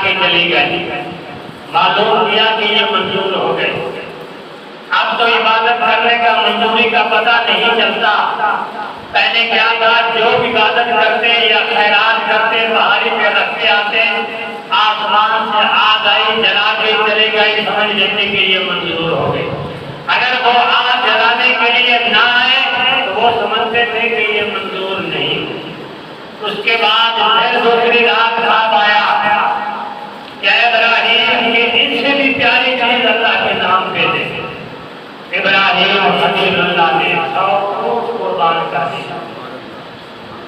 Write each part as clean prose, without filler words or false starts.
کے چلی گئی، معلوم کیا کہ یہ منظور ہو گئی۔ اب تو عبادت کرنے کا منظوری کا پتہ نہیں چلتا۔ پہلے کیا تھا، جو عبادت کرتے یا خیرات کرتے پہاڑی پہ رکھتے آتے، آسمان سے آگ آئی جلا کے چلے گئے، سمجھ لیتے کہ یہ منظور ہو گئی۔ اگر وہ آگ جلانے کے لیے نہ آئے تو وہ سمجھتے تھے کہ یہ منظور نہیں۔ اس کے بعد پھر دوسری رات خواب آیا کہ ابراہیم یہ ان سے بھی پیاری چیز اللہ کے نام پہ دے۔ ابراہیم خلیل اللہ نے 100 اونٹ قربان کر دیا۔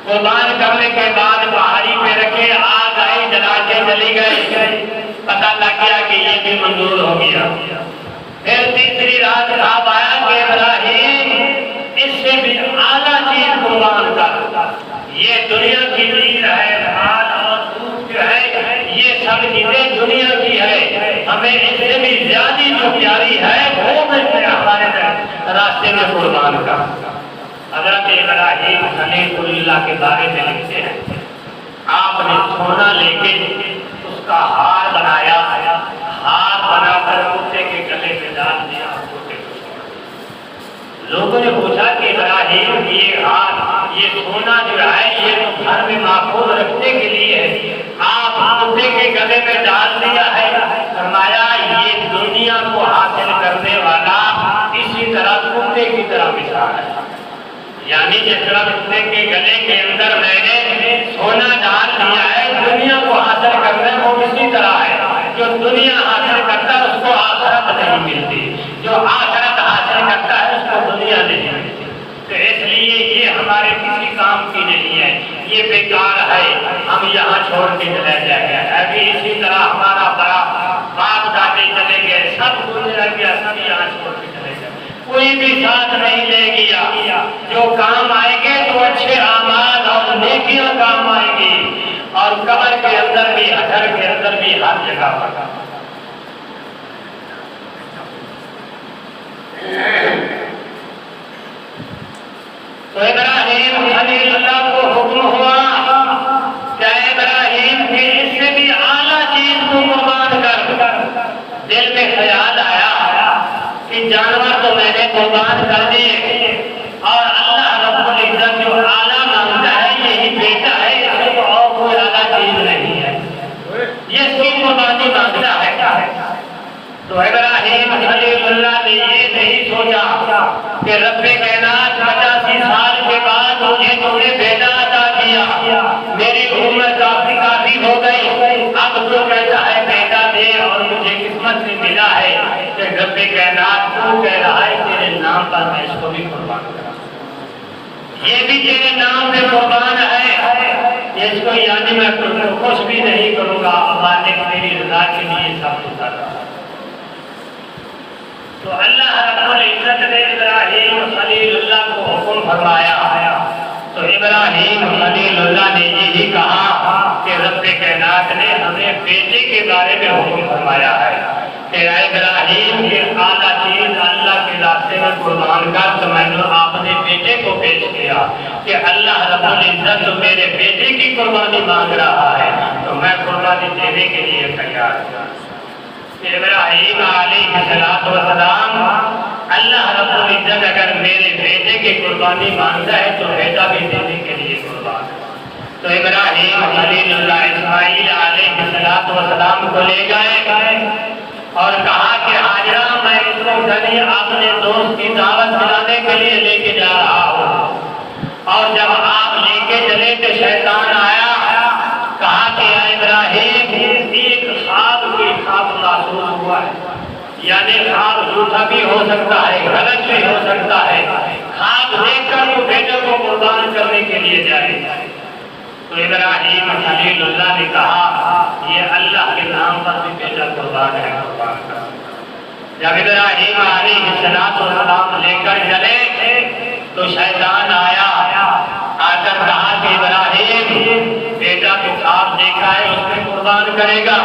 قربان کرنے کے بعد پہاڑی پہ رکھے، آگ آئی جلا کے چلی گئی، پتہ لگ گیا کہ یہ بھی منظور ہو گیا۔ پھر تیسری رات خواب آیا کہ ابراہیم اس سے بھی اعلیٰ چیز قربان کر، یہ دنیا کی چیز ہے، دھان اور دودھ جو ہے یہ سب چیزیں دنیا کی ہے، ہمیں اس سے بھی زیادہ جو پیاری ہے وہ میں ہمارے راستے میں قربان کر۔ حضرت ابراہیم خلیل اللہ کے بارے میں لکھتے ہیں، آپ نے سونا لے کے اس کا ہار بنایا، ہار بنا کر کتے کے گلے میں ڈال دیا، کتے کو چھوڑا۔ لوگوں نے پوچھا کہ ابراہیم یہ ہار، یہ سونا جو ہے یہ تو گھر میں محفوظ رکھنے کے لیے ہے، آپ کتے کے گلے میں ڈال دیا ہے۔ فرمایا یہ دنیا کو حاصل کرنے والا اسی طرح کتے کی طرح مثال ہے، یعنی جس طرح کتے کے گلے کے اندر میں نے سونا ڈال دیا ہے، دنیا کو حاصل کرنے وہ اسی طرح ہے۔ جو دنیا حاصل کرتا ہے اس کو آخرت نہیں ملتی، جو آخرت حاصل کرتا ہے اس کو دنیا نہیں ملتی۔ تو اس لیے یہ ہمارے کسی کام کی نہیں ہے، یہ بیکار ہے، ہم یہاں چھوڑ کے چلے جائیں گے۔ ابھی اسی طرح ہمارا بڑا باپ دادے چلے گئے، سب کچھ رہ گیا، سب یہاں چھوڑ کے چلے گئے، کوئی بھی ساتھ نہیں لے گیا۔ جو کام آئیں گے تو اچھے اعمال اور نیکیاں کام آئیں گی، اور قبر کے اندر بھی، حشر کے اندر بھی، ہر جگہ پر۔ تو ابراہیم خلیل اللہ کو حکم ہوا کہ ابراہیم کے اس سے بھی اعلیٰ چیز کو قربان کر۔ دل میں خیال آیا کہ جانور تو میں نے قربان کر دیے، اور اللہ رب العزت جو اعلیٰ مانگتا ہے یہی بیٹا ہے، اس سے اور کوئی اعلیٰ چیز نہیں ہے، یہ اس کی قربانی مانگتا ہے۔ تو ابراہیم خلیل اللہ نے یہ نہیں سوچا کہ رب کائنات 85 سال کے بعد مجھے تم نے بیٹا عطا کیا، میری عمر کافی ہو گئی، اب تو کہتا ہے بیٹا دے، اور مجھے قسمت میں ملا ہے کہ رب کائنات تو کہہ رہا ہے تیرے نام پر میں اس کو بھی قربان کروں، یہ بھی تیرے نام پہ قربان ہے، اس کو یعنی میں کچھ بھی نہیں کروں گا، مالک میری رضا کے لیے سب کچھ کر رہا ہے۔ تو اللہ رب العزت نے ابراہیم خلیل اللہ کو حکم فرمایا، تو ابراہیم خلیل اللہ نے یہی کہا کہ رب کائنات نے ہمیں بیٹے کے بارے میں حکم فرمایا ہے کہ ابراہیم کے اعلیٰ چیز اللہ کے راستے میں قربان کر، تو میں نے آپ نے بیٹے کو پیش کیا کہ اللہ رب العزت تو میرے بیٹے کی قربانی مانگ رہا ہے، تو میں قربانی دینے کے لیے تیار ہوں۔ ابراہیم علیہ السلام، اللہ رب العزت اگر میرے بیٹے کی قربانی مانگتا ہے تو بیٹا بھی دینے کے لیے قربان ہے۔ تو ابراہیم خلیل اللہ اسماعیل علیہ السلام کو لے گئے اور کہا کہ حاجرہ میں اس کو گھر اپنے دوست کی دعوت دلانے کے لیے لے کے جا رہا ہوں، اور جب آپ لے کے چلے تو شیطان آیا، کہا کہ ابراہیم ایک خواب کی خواب محسوس ہوا ہے، یعنی خواب جھوٹا بھی ہو سکتا ہے، غلط بھی ہو سکتا ہے، خواب دیکھ کر وہ بیٹے کو قربان کرنے کے لیے جائے۔ تو ابراہیم خلیل اللہ نے کہا یہ اللہ کے نام پر بھی بیٹا قربان ہے، قربان کر۔ جب ابراہیم علیہ السلام لے کر چلے تو شیطان آیا، آ کر کہا کہ ابراہیم بیٹا تو خواب دیکھا ہے اس میں قربان کرے گا،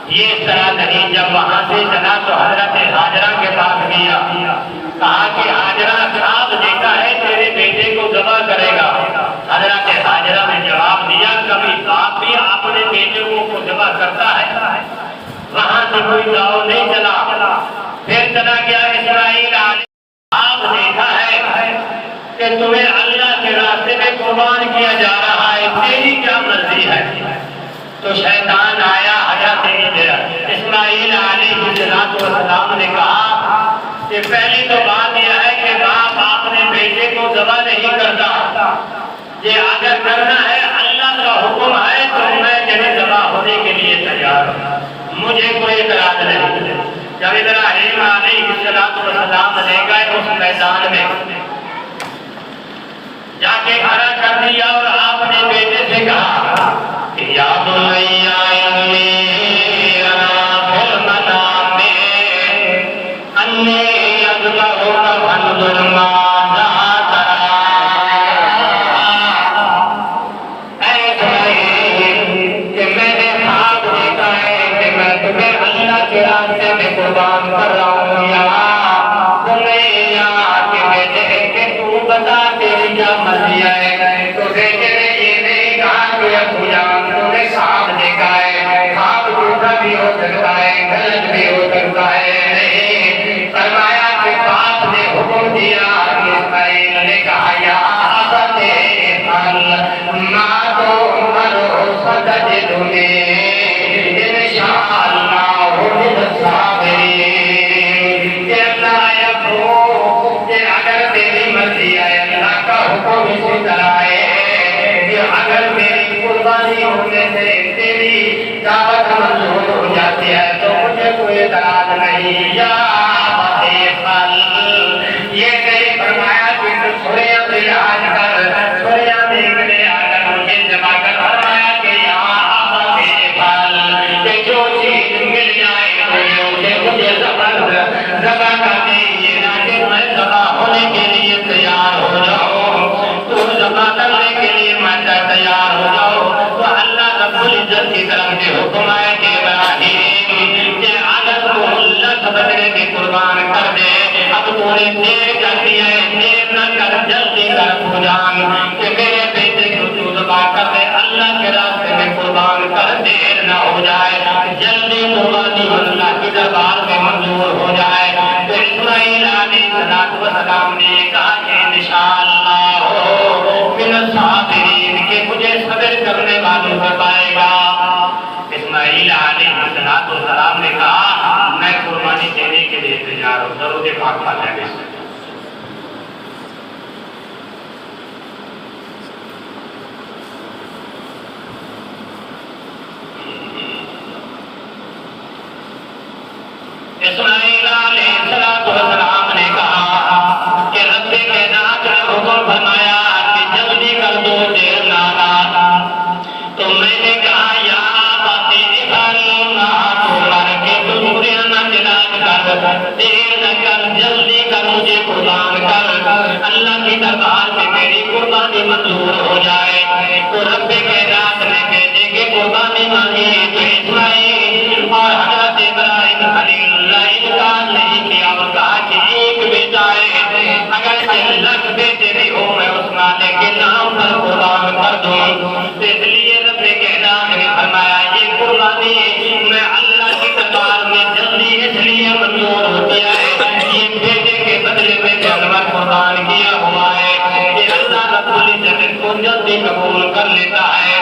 یہ اس طرح نہیں۔ جب وہاں سے چلا تو حضرت حاجرہ کے پاس گیا، کہا کہ حاجرہ خواب دیکھا ہے تیرے بیٹے کو ذبح کرے گا۔ حضرت حاجرہ نے جواب دیا کبھی باپ بھی اپنے بیٹے کو ذبح کرتا سے کوئی داؤ نہیں چلا. پھر چلا گیا اسماعیل علیہ. آپ دیکھا ہے کہ تمہیں اللہ کے راستے میں قربان کیا جا رہا ہے, تیری کیا مرضی ہے؟ تو شیطان آیا. حضرت اسماعیل علیہ السلام نے کہا کہ پہلی تو بات یہ ہے کہ باپ اپنے بیٹے کو ذبح نہیں کرتا. یہ اگر کرنا ہے اللہ کا حکم ہے تو میں جنہیں ذبح ہونے کے لیے تیار ہوں, مجھے کوئی اعتراض نہیں. جب ابراہیم علیہ السلام لے گئے اس میدان میں جا کے کھڑا کر دیا اور آپ نے بیٹے سے کہا کہ یا بنیا انی ارا فی المنام انی اذبحک فانظر ماذا تری. اے اسماعیل کہ میں نے خواب دیکھا ہے کہ میں تمہیں اللہ کے راستے میں قربان کر رہا ہوں. بتا تیری کیا مرضی ہے؟ تو بیٹے نے یہ نہیں کہا کہ ابو جان تم نے خواب دیکھا ہے, خواب جھوٹا بھی ہو سکتا ہے, غلط بھی ہو سکتا ہے. نہیں, فرمایا کہ باپ نے حکم دیا. اسماعیل نے کہا یا ابت افعل ما تؤمر ستجدنی انشاءاللہ من الصابرین. اسی طرح ہے کہ اگر میری قربانی ہونے سے تیری دعوت منظور ہو جاتی ہے تو مجھے کوئی اعتراض نہیں. یا افعل, یہ نہیں فرمایا کہ تو سوریا سے لحاظ کر, سوریا دیکھنے آ کر مجھے جمع کر. فرمایا کہ یا افعل, کہ جو چیز مل جائے مجھے ذبح کر دے. یہ نہ کہ میں ذبح ہونے کے لیے تیار ہو جاؤں, ذبح کرنے کے لیے میں تیار ہو جاؤ. تو اللہ رب العزت کی طرف سے حکم ہے کہ ابراہیم کہ اگر تو اللہ بدلے کے قربان کر دے, اب تو نے دیر کر دیا ہے, دیر نہ کر, جلدی کر ہو جان کہ میرے بیٹے کو تو ذبح کر دے, اللہ کے راستے میں قربان کر, دیر نہ ہو جائے, جلدی قربانی اللہ کی دربار میں منظور ہو جائے. تو اسماعیل علیہ السلام نے کہا کہ انشاءاللہ من الصابرین, کہ مجھے صبر کرنے والوں سے پائے گا. اسماعیل علیہ السلام نے کہا میں قربانی دینے کے لیے تیار ہوں. درود پاک پڑھیں. اسماعیل علیہ السلام نے کہا کہ رب کائنات نے حکم فرمایا کہ جلدی کر دو, دیر نہ لگا. تو میں نے کہا یا ابت افعل ما تؤمر, کہ تم سوریا نہ جلال کر, دیر نہ کر, جلدی کر, مجھے قربان کر, اللہ کی دربار میں میری قربانی منظور ہو جائے. تو رب کائنات نے بیٹے کی قربانی مانگی. تو اسماعیل اور حضرت ابراہیم خلیل اللہ انکار نہیں کیا اور کہا کہ ایک بیٹا ہے, اگر 1,00,000 بیٹے بھی ہو میں اس مالک کے نام پر قربان کر دوں. اس لیے رب کائنات نے فرمایا یہ قربانی میں اللہ کی دربار میں جلدی اس لیے منظور ہوتی ہے, یہ بیٹے کے بدلے میں جانور قربان کیا ہوا ہے کہ اللہ رب العزت کو جلدی قبول کر لیتا ہے.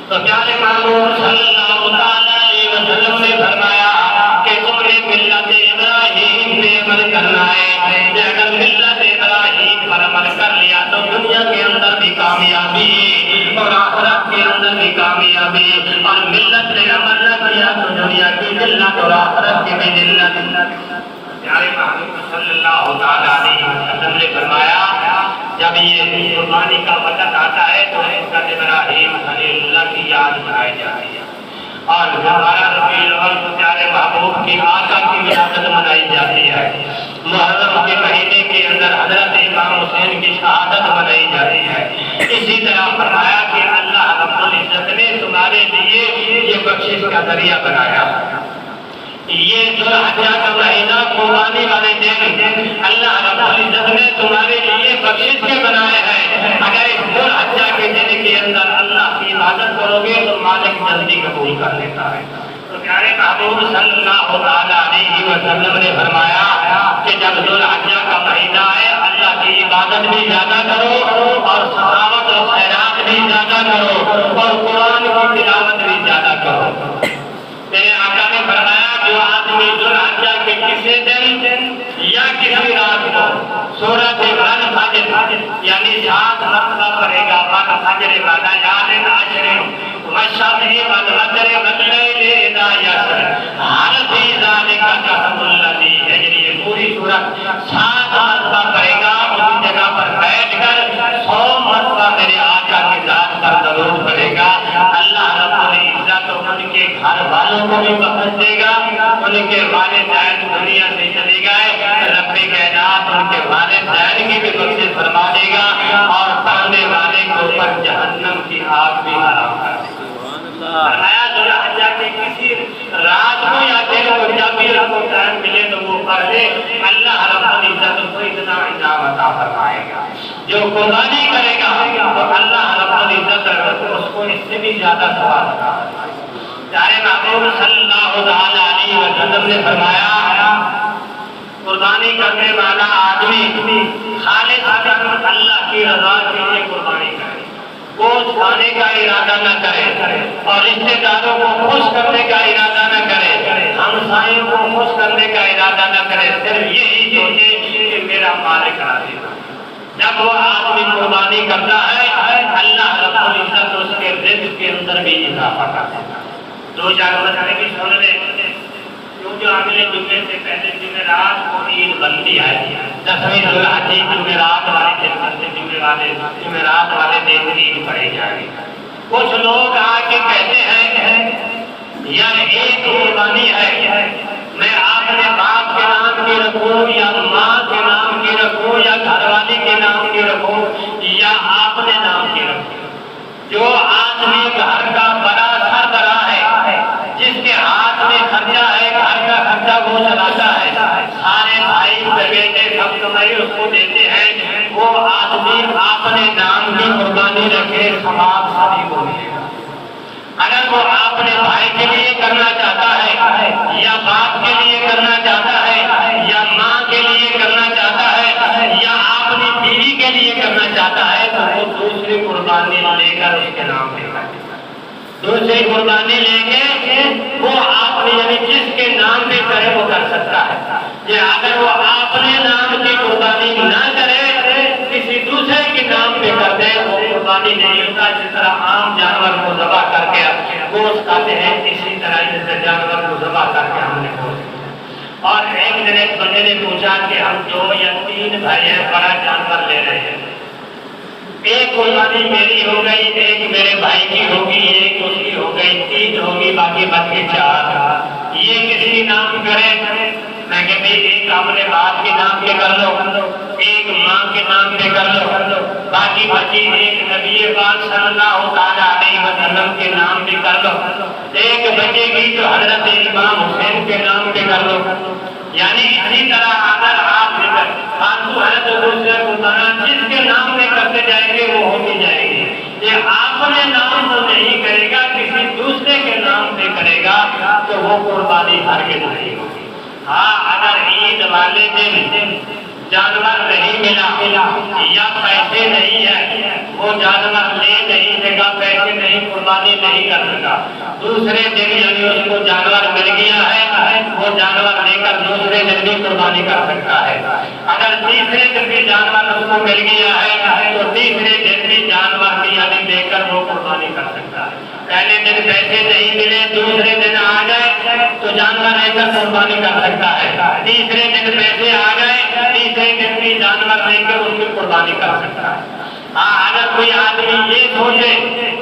تو پیارے محبوب صلی اللہ علیہ وسلم نے فرمایا کہ تم نے ملت ابراہیم پہ عمل کرنا ہے. اگر ملت ابراہیم پر عمل کر لیا تو دنیا کے اندر بھی کامیابی اور آخرت کے اندر بھی کامیابی, اور ملت نے عمل نہ کیا تو دنیا کی ذلت اور آخرت کی بھی ذلت. پیارے محبوب صلی اللہ علیہ وسلم نے فرمایا جب یہ قربانی کا وقت آتا ہے تو حضرت ابراہیم خلیل اللہ کی یاد بنائی جاتی ہے, اور ہمارا ربیع الاول کو پیارے محبوب کی آقا کی ولادت منائی جاتی ہے. محرم کے مہینے کے اندر حضرت امام حسین کی شہادت منائی جاتی ہے. اسی طرح فرمایا کہ اللہ رب العزت نے تمہارے لیے یہ بخشش کا ذریعہ بنایا. یہ ذوالحجہ کا مہینہ قربانی والے دن اللہ رب العزت نے تمہارے لیے بخشش کے بنائے ہیں. اگر اس ذوالحجہ کے دن کے اندر اللہ کی عبادت کرو گے تو مالک جلدی قبول کر لیتا ہے. تو پیارے محبوب صلی اللہ علیہ وسلم نے فرمایا کہ جب ذوالحجہ کا مہینہ ہے اللہ کی عبادت بھی زیادہ کرو اور سخاوت اور خیرات بھی زیادہ کرو اور قرآن کی تلاوت بھی زیادہ کرو۔ میرے آقا نے فرمایا جو آدمی ذوالحجہ کے کسی دن یا کسی رات کو سورۃ الفجر یعنی 7 مرتبہ پڑھے گا، والفجر وليال عشر والشفع والوتر والليل إذا يسر هل في ذلك قسم الذي يجري، پوری سورت 7 مرتبہ پڑھے گا، اس جگہ پر بیٹھ کر 100 مرتبہ میرے آقا کی ذات پر درود پڑھے گا، اللہ رب العزت ان کے گھر والوں کو بھی بخش دے گا، ان کے والدین دنیا سے چلے گئے، رب کائنات ان کے والدین کی بھی بخشش فرما دے گا اور پڑھنے والے کے اوپر جہنم کی آگ بھی حرام کر دے گا۔ فرمایا ذوالحجہ کے کسی رات کو یا دن کو جب بھی اس کو ٹائم ملے تو وہ پڑھ لے، اللہ رب العزت کو اتنا انعام عطا فرمائے گا۔ جو قربانی کرے گا تو اللہ رب العزت اس کو اس سے بھی زیادہ ثواب عطا فرمائے گا۔ پیارے محبوب صلی اللہ علیہ وسلم نے فرمایا قربانی کرنے والا آدمی خالص اللہ کی رضا کے لیے قربانی کرے، گوشت کھانے کا ارادہ نہ کرے اور رشتے داروں کو خوش کرنے کا ارادہ نہ کرے، ہمسایوں کو خوش کرنے کا ارادہ نہ کرے، صرف یہی سوچے کہ میرا مالک راضی ہو۔ جب وہ آدمی قربانی کرتا ہے اللہ رب العزت اس کے رزق کے اندر بھی اضافہ کرتا ہے۔ 2 جانور بھی سن لے، کیونکہ اگلے جمعے سے پہلے جمعرات کو عید بنتی ہے، 10ویں ذوالحجہ جمعرات والے دن عید پڑھی جائے گی۔ کچھ لوگ آ کے کہتے ہیں یار ایک قربانی ہے، میں اپنے باپ کے نام کی رکھوں یا ماں کے نام کی رکھوں یا گھر والی کے نام کی رکھوں یا اپنے نام کی رکھوں۔ جو آدمی گھر کا بڑا سربراہ ہے، جس کے ہاتھ میں خرچہ ہے، گھر کا خرچہ وہ چلاتا ہے، سارے بھائی بیٹے سب کمائی اس کو دیتے ہیں، وہ آدمی اپنے نام کی قربانی رکھے ثواب سبھی کو ملے گا۔ اگر وہ اپنے بھائی کے لیے کرنا چاہتا ہے یا باپ کے لیے کرنا چاہتا ہے یا ماں کے لیے کرنا چاہتا ہے یا اپنی بیوی کے لیے کرنا چاہتا ہے تو وہ دوسری قربانی لے کر اس کے نام پہ کرے، دوسری قربانی لے کے وہ اپنے یعنی جس کے نام پہ کرے وہ کر سکتا ہے۔ یا اگر وہ اپنے نام کی قربانی نہ کرے کسی دوسرے کے نام پہ کر دے وہ قربانی نہیں ہوتا۔ جس طرح عام جانور کو ذبح کر کے گوشت کھاتے ہیں اسی طرح جیسے جانور کو ذبح کر کے ہم نے گوشت۔ اور ایک دن ایک بندے نے پوچھا کہ ہم 2 یا 3 بھائی ہیں، بڑا جانور لے رہے ہیں، ایک قربانی میری ہو گئی، ایک میرے بھائی کی ہوگی، ایک اس کی ہو گئی، 3 ہوگی، باقی بچ کے 4، یہ کس کی نام کرے؟ میں کہ بھئی ایک اپنے باپ کے نام پہ کر لو، ایک ماں کے نام پہ کر لو، باقی بچی ایک نبی پاک صلی اللہ علیہ وسلم کے نام پہ کر لو، ایک بچے گی تو حضرت امام حسین کے نام پہ کر لو۔ یعنی اسی طرح اگر آپ خاصو ہے تو دوسرے قربانی جس کے نام پہ کرتے جائیں گے وہ ہوتی جائے گی۔ یہ اپنے نام تو نہیں کرے گا، کسی دوسرے کے نام پہ کرے گا تو وہ قربانی ہرگز نہیں ہوگی۔ ہاں اگر عید والے دن جانور نہیں ملا یا پیسے نہیں ہے، وہ جانور لے نہیں سکا، پیسے نہیں، قربانی نہیں کر سکا، دوسرے دن یعنی اس کو جانور مل گیا ہے، وہ جانور لے کر دوسرے دن بھی قربانی کر سکتا ہے۔ اگر تیسرے دن بھی جانور اس کو مل گیا ہے تو تیسرے دن بھی جانور بھی یعنی لے کر وہ قربانی کر سکتا ہے۔ پہلے دن پیسے نہیں ملے، دوسرے دن آ گئے تو جانور لے کر قربانی کر سکتا ہے، تیسرے دن پیسے آ گئے، تیسرے دن بھی جانور لے کر اس کی قربانی کر سکتا ہے۔ ہاں اگر کوئی آدمی یہ سوچے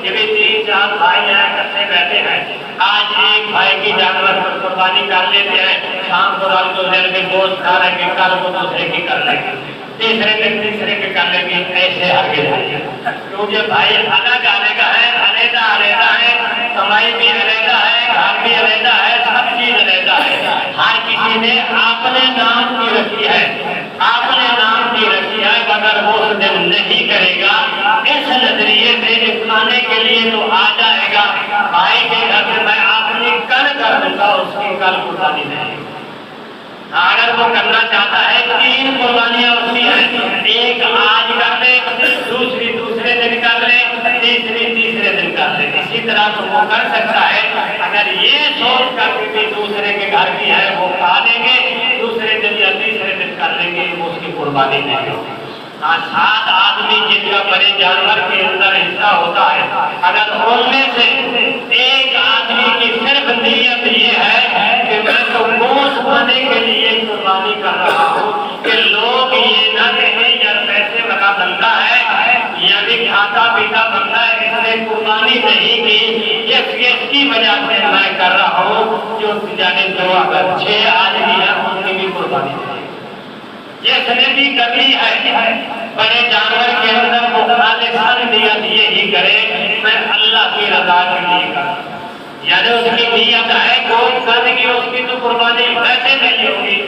کہ بھی 3-4 بھائی ہیں کٹھے بیٹھے ہیں، آج ایک بھائی کی جانور پر قربانی کر لیتے ہیں، شام کو رات کو دیر میں گوشت کھا رہے ہیں، کل کو دوسرے کی کر لیں گے، تیسرے دن تیسرے کے کر لیں گے، ایسے ہرگز نہیں، کیونکہ بھائی الگ الگ ہے، علیحدہ علیحدہ ہے، کمائی بھی علیحدہ ہے، گھر بھی علیحدہ ہے، سب چیز علیحدہ ہے۔ ہر کسی نے اپنے نام کی رکھی ہے، اپنے نام کی رکھی ہے، مگر وہ اس دن نہیں کرے گا۔ اس نظریے سے کھانے کے لیے تو آ جائے گا، بھائی کے گھر میں میں اپنی کل کر دوں گا، اس کی کل قربانی نہیں۔ اگر وہ کرنا چاہتا ہے 3 قربانیاں اس کی ہیں، ایک آج کر لے، دوسری دوسرے دن کر لے، تیسری تیسرے دن کر لے، اسی طرح تو وہ کر سکتا ہے۔ اگر یہ سوچ کر بھی دوسرے کے گھر کی ہے وہ کھا لیں گے، دوسرے دن یا تیسرے دن کر لیں گے، وہ اس کی قربانی نہیں ہوگی۔ 7 آدمی جن کا بڑے جانور کے اندر حصہ ہوتا ہے، اگر ان میں سے ایک آدمی کی صرف نیت یہ ہے کہ میں تو گوشت کھانے کے لیے قربانی کر رہا ہوں، کہ لوگ یہ نہ کہیں یا پیسے والا بندہ ہے یا بھی کھاتا پیتا بندہ ہے، اس نے قربانی نہیں کی، اس کی وجہ سے میں کر رہا ہوں، جو جانے 2 اگر 6 آدمی ہیں ان کی بھی قربانی نہیں، جس نے بھی کرنی ہے بڑے جانور کے اندر وہ خالص نیت یہی کرے میں اللہ کی رضا کے لیے کروں، یعنی اس کی نیت ہے کوئی کرنے کی، اس کی تو قربانی ویسے نہیں ہوگی،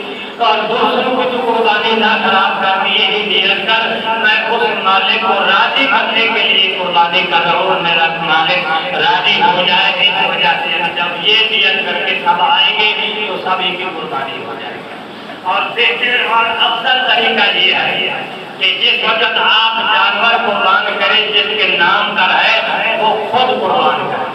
اور دوسروں کی تو قربانی نہ خراب کرنی، یہی نیت کر میں اس مالک کو راضی کرنے کے لیے قربانی کر رہا ہوں، میرا مالک راضی ہو جائے، اس وجہ سے جب یہ نیت کر کے سب آئیں گے تو سبھی کی قربانی ہو جائے گی۔ اور بہتر اور افضل طریقہ یہ ہے کہ جس وقت آپ جانور قربان کریں جس کے نام پر ہے وہ خود قربان کریں،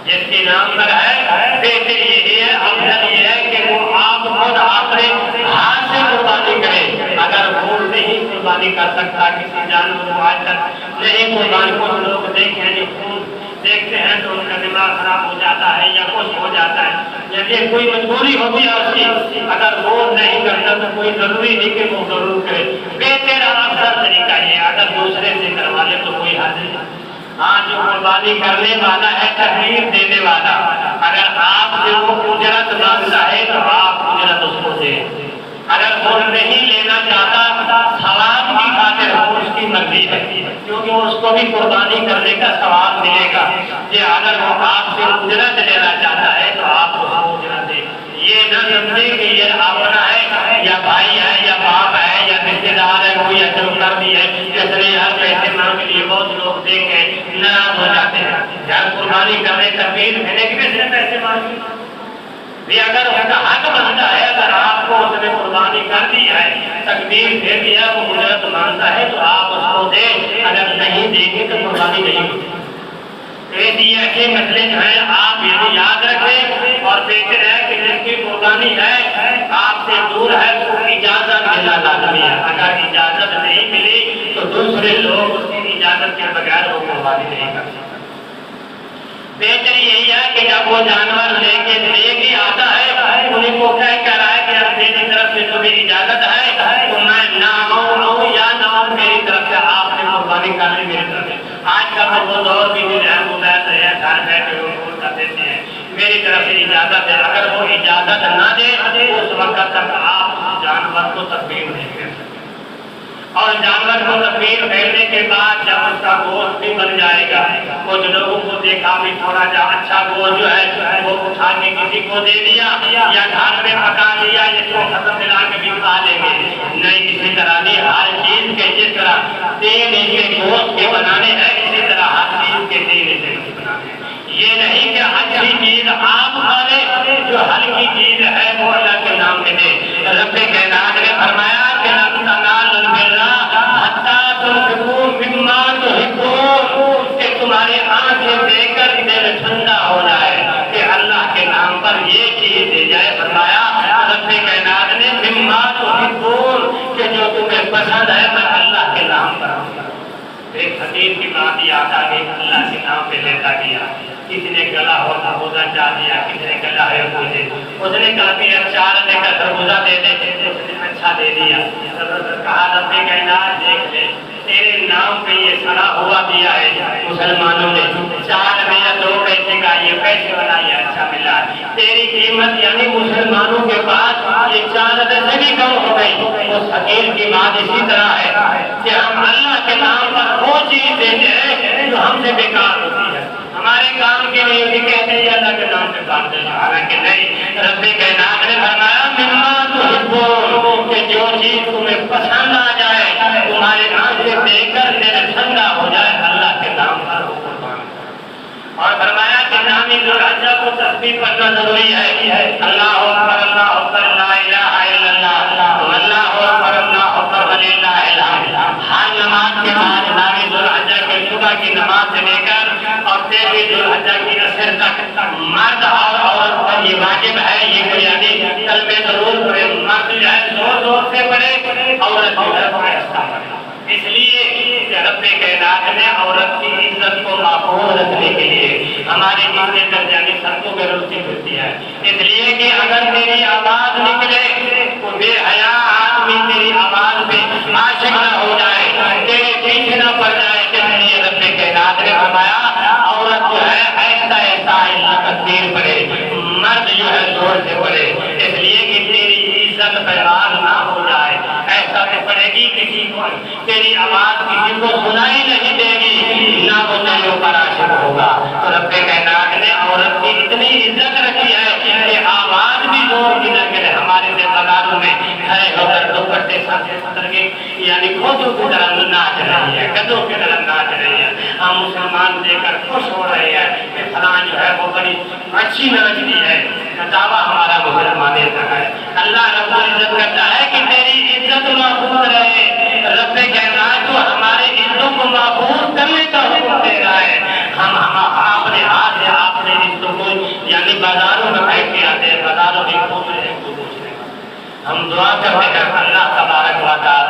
جس کے نام پر ہے بہتر یہ ہے، افضل یہ ہے کہ وہ آپ خود اپنے ہاتھ سے قربانی کریں۔ اگر وہ نہیں قربانی کر سکتا کسی جانور کو آج تک نہیں قربانی، کچھ لوگ دیکھتے ہیں تو ان کا دماغ خراب ہو جاتا ہے یا کچھ ہو جاتا ہے، یعنی کوئی مجبوری ہوتی ہے اس کی، اگر وہ نہیں کرتا تو کوئی ضروری نہیں کہ وہ ضرور کرے۔ بہتر افضل طریقہ یہ، اگر دوسرے سے کروا لے تو کوئی حد نہیں۔ ہاں جو قربانی کرنے والا ہے، تکلیف دینے والا، اگر آپ سے وہ اجرت مانگتا ہے تو آپ اجرت اس کو دیں، اگر وہ نہیں لینا چاہتا ثواب کی خاطر وہ اس کی مرضی ہے، کیونکہ اس کو بھی قربانی کرنے کا ثواب ملے گا، کہ اگر وہ آپ سے اجرت لینا چاہتا ہے تو آپ اس کو اجرت دیں، یہ نہ سمجھے کہ یہ اپنا ہے یا بھائی ہے یا باپ ہے یا رشتے دار ہے، کوئی اجر کر بھی ہے، اس لیے ہر پیسے مانگ لیے بہت لوگ دیکھ کے ناراض ہو جاتے ہیں، جب قربانی کرنے تکلیف دینے کے لیے پیسے مانگی بھی، اگر اس کا حق بنتا ہے، اگر آپ کو اس نے قربانی کر دی ہے، تکلیف دے دیا، وہ اجرت مانگتا ہے تو آپ اس کو دیں، اگر نہیں دیں گے تو قربانی نہیں ہوگی۔ ایسے مسئلے جو ہیں آپ یہ یاد رکھیں، اور بہتر ہے کہ جس کی قربانی ہے آپ سے دور ہے تو اجازت دینا لازمی ہے، اگر اجازت نہیں ملی تو دوسرے لوگ اس کی اجازت کے بغیر وہ قربانی نہیں کر سکتے۔ بہتر یہی ہے کہ جب وہ جانور لے کے آتا ہے انہیں کو کہہ رہا ہے کہ اب میری طرف سے تمہیں اجازت ہے تو میں نہ آؤں یا نہ آؤں، میری طرف سے آپ نے قربانی کر لی میری طرف سے۔ آج کل تو وہ دور بھی نہیں ہے، موبائل سے ہے، گھر بیٹھے ہوئے فون کر دیتے ہیں، میری طرف سے اجازت ہے، اگر وہ اجازت نہ دے اس وقت تک آپ جانور کو تقسیم نہیں کر سکتے، اور جانور کو تقسیم کرنے کے بعد جب اس کا گوشت بھی بن جائے گا، کچھ لوگوں کو دیکھا بھی تھوڑا جا اچھا گوشت جو ہے وہ اٹھا کے کسی کو دے دیا یا گھر میں پکا لیا، جس کو ختم ملا کے بھی کھا لیں گے، نہیں اسی طرح نہیں، ہر چیز کے جس طرح تیل کے گوشت کے بنانے ہیں اسی طرح ہر چیز کے تیل کے بنانے ہیں، یہ نہیں کہ اچھی چیز آپ کھا لیں، جو ہلکی چیز ہے وہ اللہ کے نام میں دے۔ رب کائنات نے فرمایا کہ لن تنالوا البر حتی تنفقوا مما تحبون، کہ تمہاری آنکھیں دیکھ کر دل ٹھنڈا ہو جائے کہ اللہ کے نام پر یہ چیز دے جائے۔ فرمایا رب کائنات نے مما تحبون، کہ جو تمہیں پسند ہے میں اللہ کے نام پر ہوں۔ ایک حدیث کی بات یاد آ گئی، اللہ کے نام پہ لیتا گیا، کسی نے گلا ہوتا چاہ دیا، کسی نے گلا ہے مجھے، اس نے کہا کہ اچار دے کر خربوزہ دے دے، اس نے اچھا دے دیا، کہا رب کائنات دیکھ لے تیرے نام پہ یہ سڑا ہوا دیا ہے مسلمانوں نے، 4 میں یا 2 پیسے کا یہ پیسے والا یہ اچھا ملا، تیری قیمت یعنی مسلمانوں کے پاس یہ 4 سے بھی کم ہو گئی۔ اس حقیر کی بات اسی طرح ہے کہ ہم اللہ کے نام پر وہ چیز دیتے ہیں جو ہم سے بیکار ہوتی ہے، ہمارے کام کے لیے بھی کہتے ہیں اللہ کے نام سے کام دینا، حالانکہ نہیں۔ رب کائنات نے فرمایا مما تحبون، کہ جو چیز تمہیں پسند آ جائے، تمہارے آنکھیں دیکھ کر دل ٹھنڈا ہو جائے، اللہ کے نام پر قربان۔ اور فرمایا کہ نامی ذوالحجہ کو تسبیح پڑھنا ضروری ہے. اللہ اکبر اللہ اکبر لا الہ الا اللہ واللہ اکبر اللہ اکبر وللہ الحمد. ہر نماز کے بعد 9 ذو الحجہ کی صبح کی نماز سے لے کر اور 13 ذو الحجہ کی عصر تک مرد اور عورت پر یہ واجب ہے یہ بنیادی کلمے ضرور پڑھے. مرد جو ہے زور زور سے پڑھے, عورت جو ہے آہستہ پڑھے. اس لیے کہ رب کائنات نے عورت کی عزت کو محفوظ رکھنے کے لیے ہمارے دین کے اندر یعنی سڑکوں پہ روشنی ہوتی ہے. اس لیے کہ اگر تیری آواز نکلے تو بے حیا آدمی تیری آواز پہ عاشق نہ ہو جائے, تیرے پیچھے نہ پڑ جائے. اس لیے رب کائنات نے فرمایا عورت جو ہے آہستہ آہستہ اللہ کا تیر پڑے, مرد جو ہے زور سے پڑے. اس لیے کہ تیری عزت پامال نہ ہو جائے. ایسا تو پڑے گی کسی کو تیری آواز کسی کو سنائی نہیں دے گی, نہ وہ تیرے اوپر عاشق ہوگا. تو رب کائنات نے عورت کی اتنی عزت رکھی ہے کہ آواز بھی زور کی نہ کرے. ہمارے سے بازاروں میں کھڑے ہو کر دوپٹے ساتھ پکڑ کے یعنی کھوجوں کی طرح ناچ رہی ہے, گدوں کی طرح ناچ رہی ہے. ہم مسلمان دیکھ کر خوش ہو رہے ہیں کہ فلاں جو ہے وہ بڑی اچھی نچتی ہے. دعویٰ ہمارا مسلمانوں کا ہے. اللہ رب العزت کرتا ہے کہ تیری عزت محفوظ رہے. رب کائنات کو ہمارے عزتوں کو محفوظ کرنے کا حکم دے رہا ہے. ہم اپنے ہاتھ سے اپنے عزتوں کو یعنی بازاروں میں پھینک کے آتے ہیں, بازاروں میں گھوم رہے ہیں. ہم دعا کرتے ہیں اللہ تبارک و تعالی